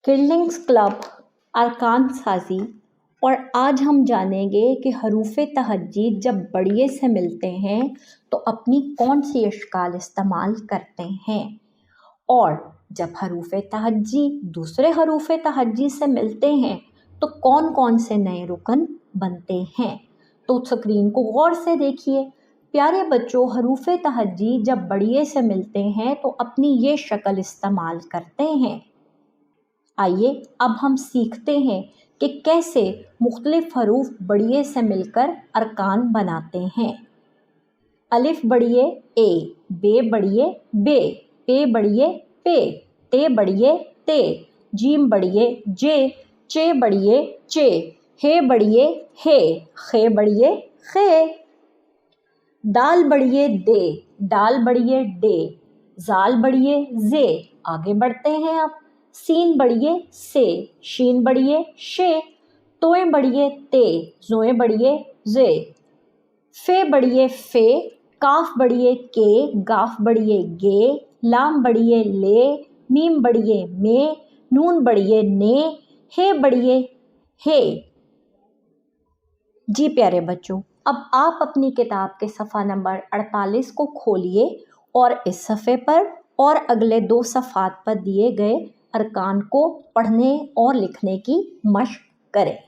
किडलिंग्स club अरकान साजी। और आज हम जानेंगे कि हरूफ तहज्जी जब बढ़िए से मिलते हैं तो अपनी कौन सी अश्काल इस्तेमाल करते हैं, और जब हरूफ तहज्जी दूसरे हरूफ तहज्जी से मिलते हैं तो कौन कौन से नए रुकन बनते हैं। तो स्क्रीन को गौर से देखिए। प्यारे बच्चों, हरूफ तहज्जी जब बढ़िए से मिलते हैं तो अपनी ये शक्ल इस्तेमाल करते हैं। आइए अब हम सीखते हैं कि कैसे मुख्तलिफ हरूफ बढ़िए से मिलकर अरकान बनाते हैं। अलिफ बढ़िए ए, बे बढ़िए बे, पे बढ़िए पे, ते बढ़िए ते, जीम बढ़िए जे, चे बढ़िए चे, हे बढ़िए हे, खे बढ़िए खे। दाल बढ़िए दे, डाल बढ़िए डे, जाल बढ़िए जे। आगे बढ़ते हैं अब। सीन बढ़िए से, शीन बढ़िए शे, तोए बढ़िए ते, जोए बढ़िए जे। फे बढ़िए फे, काफ बढ़िए के, गाफ बढ़िए गे, लाम बढ़िए ले, मीम बढ़िए में, नून बढ़िए ने, हे बढ़िए हे। जी प्यारे बच्चों, अब आप अपनी किताब के सफ़ा नंबर 48 को खोलिए और इस सफ़े पर और अगले 2 सफ़ात पर दिए गए अरकान को पढ़ने और लिखने की मशक करें।